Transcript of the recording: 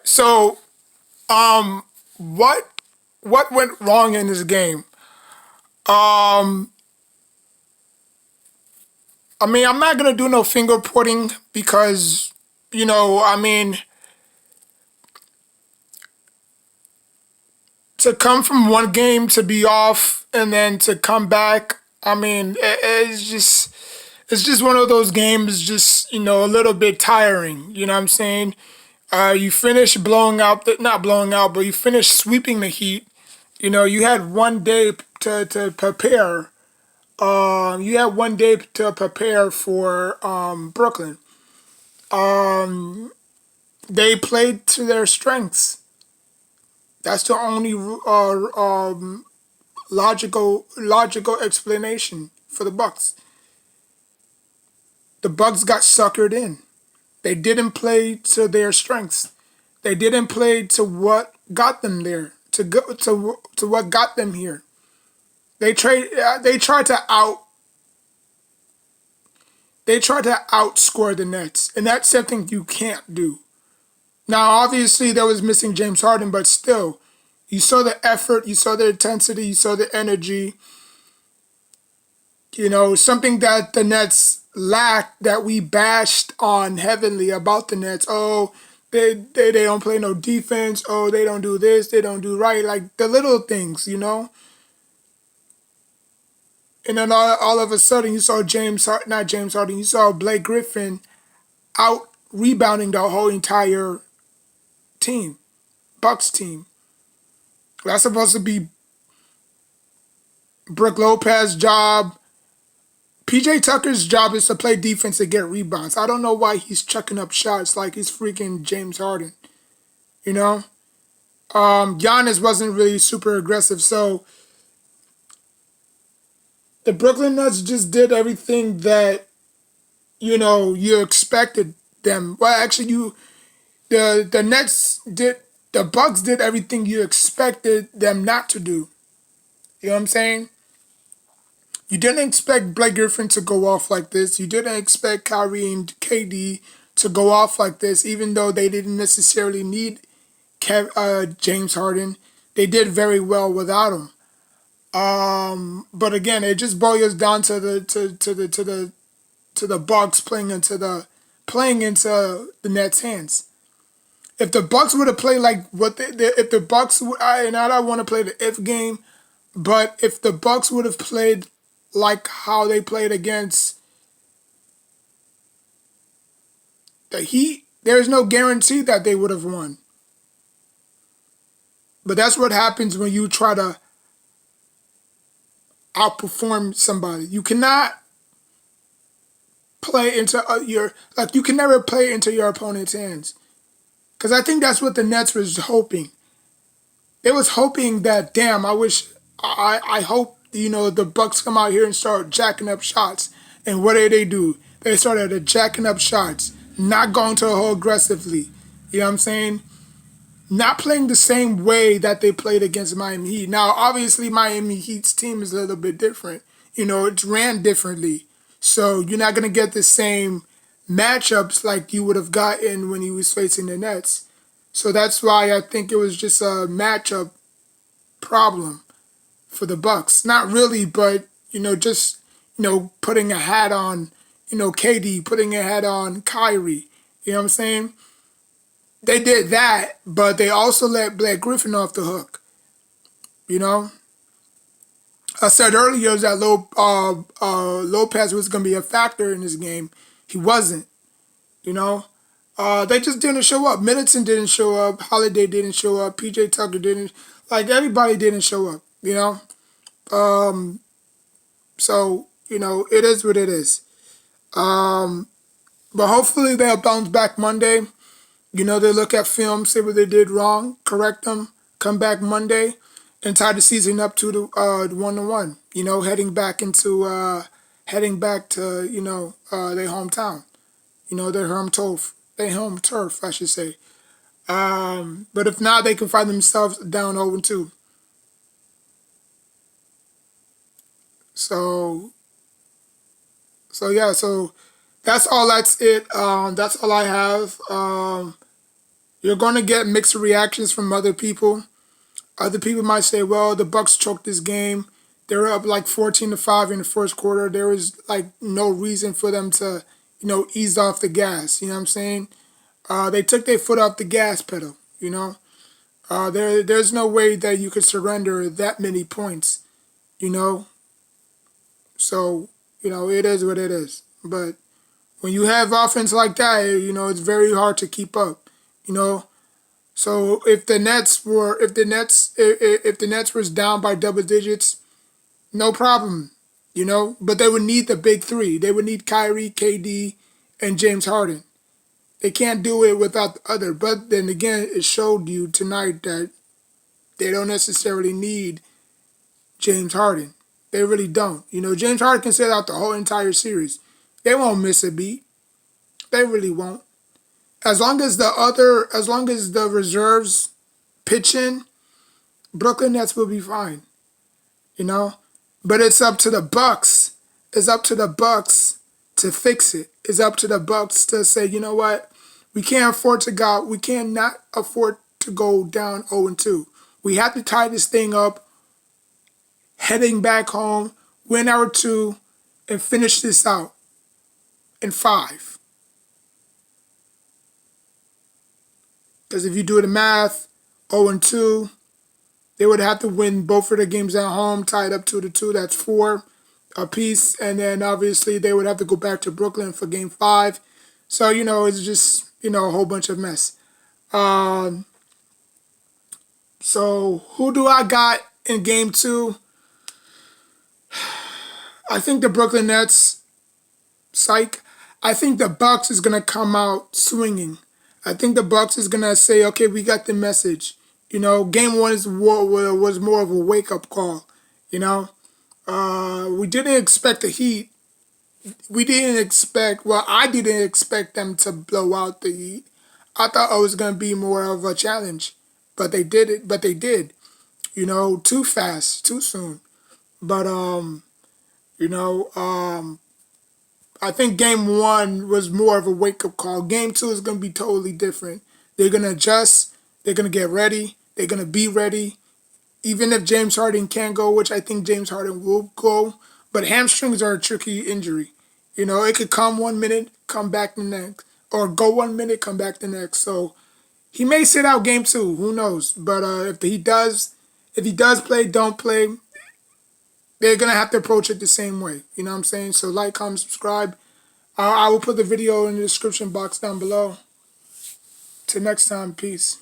So, um, what what went wrong in this game? Um, I mean, I'm not gonna do no finger pointing because I mean, to come from one game to be off and then to come back. I mean, it's just one of those games. Just a little bit tiring. You know what I'm saying? You finish blowing out, not blowing out, but you finish sweeping the Heat. You had one day to prepare. You had one day to prepare for Brooklyn. Um, they played to their strengths. That's the only logical explanation for the Bucks. The Bucks got suckered in. They didn't play to their strengths. They didn't play to what got them there. To what got them here. They tried to outscore the Nets, and that's something you can't do. Now, obviously, there was missing James Harden, but still, you saw the effort, you saw the intensity, you saw the energy. Something that the Nets lacked that we bashed on heavily about the Nets. Oh, they don't play no defense. Oh, they don't do this. They don't do right. Like the little things. And then all of a sudden, you saw not James Harden, you saw Blake Griffin out rebounding the whole entire team, Bucks team. That's supposed to be Brook Lopez's job. PJ Tucker's job is to play defense and get rebounds. I don't know why he's chucking up shots like he's freaking James Harden. You know, Giannis wasn't really super aggressive, so the Brooklyn Nets just did everything that you expected them. Well, actually, the Nets did the Bucks did everything you expected them not to do. You know what I'm saying? You didn't expect Blake Griffin to go off like this. You didn't expect Kyrie and KD to go off like this, even though they didn't necessarily need James Harden. They did very well without him. But again, it just boils down to the Bucks playing into the Nets' hands. If the Bucks would have played like if the Bucks and I don't want to play the if game, but if the Bucks would have played like how they played against the Heat, there's no guarantee that they would have won. But that's what happens when you try to outperform somebody. You cannot play into you can never play into your opponent's hands. Because I think that's what the Nets was hoping. They was hoping that, damn, I hope, the Bucks come out here and start jacking up shots. And what did they do? They started jacking up shots, not going to the hole aggressively. You know what I'm saying? Not playing the same way that they played against Miami Heat. Now, obviously, Miami Heat's team is a little bit different. It's ran differently. So you're not going to get the same matchups like you would have gotten when he was facing the Nets. So that's why I think it was just a matchup problem for the Bucks. Not really, but just putting a hat on, KD, putting a hat on Kyrie. You know what I'm saying? They did that, but they also let Blake Griffin off the hook. You know, I said earlier that Lopez was going to be a factor in this game. He wasn't. You know, they just didn't show up. Middleton didn't show up. Holiday didn't show up. PJ Tucker didn't. Like everybody didn't show up. Um, so it is what it is. But hopefully they'll bounce back Monday. They look at film, see what they did wrong, correct them, come back Monday, and tie the season up to the 1-1. Heading back to their hometown. Their home turf, I should say. But if not, they can find themselves down 0-2. So yeah, so that's all. That's it. That's all I have. You're going to get mixed reactions from other people. Other people might say, well, the Bucks choked this game. They were up like 14-5 in the first quarter. There was like no reason for them to, ease off the gas. You know what I'm saying? They took their foot off the gas pedal. There's no way that you could surrender that many points. You know, so it is what it is. But when you have offense like that, it's very hard to keep up. You know, so if the Nets was down by double digits, no problem. But they would need the big three. They would need Kyrie, KD, and James Harden. They can't do it without the other. But then again, it showed you tonight that they don't necessarily need James Harden. They really don't. James Harden can sit out the whole entire series. They won't miss a beat. They really won't. As long as the reserves pitch in, Brooklyn Nets will be fine. You know? But it's up to the Bucks. It's up to the Bucks to fix it. It's up to the Bucks to say, you know what? We cannot afford to go down 0-2. We have to tie this thing up, heading back home, win our 2, and finish this out in 5. Because if you do the math, 0-2, they would have to win both of the games at home, tied up 2-2. That's 4 apiece. And then obviously they would have to go back to Brooklyn for game 5. So, it's just, a whole bunch of mess. So who do I got in game 2? I think the Brooklyn Nets, psych. I think the Bucks is going to come out swinging. I think the Bucks is going to say, okay, we got the message. Game 1 was more of a wake-up call. We didn't expect the Heat. I didn't expect them to blow out the Heat. I thought it was going to be more of a challenge. But they did it. But they did. Too fast, too soon. But, I think game 1 was more of a wake-up call. Game 2 is going to be totally different. They're going to adjust. They're going to get ready. They're going to be ready. Even if James Harden can't go, which I think James Harden will go. But hamstrings are a tricky injury. It could come 1 minute, come back the next. Or go 1 minute, come back the next. So he may sit out game 2. Who knows? But if he does play, don't play, they're going to have to approach it the same way. You know what I'm saying? So like, comment, subscribe. I will put the video in the description box down below. Till next time, peace.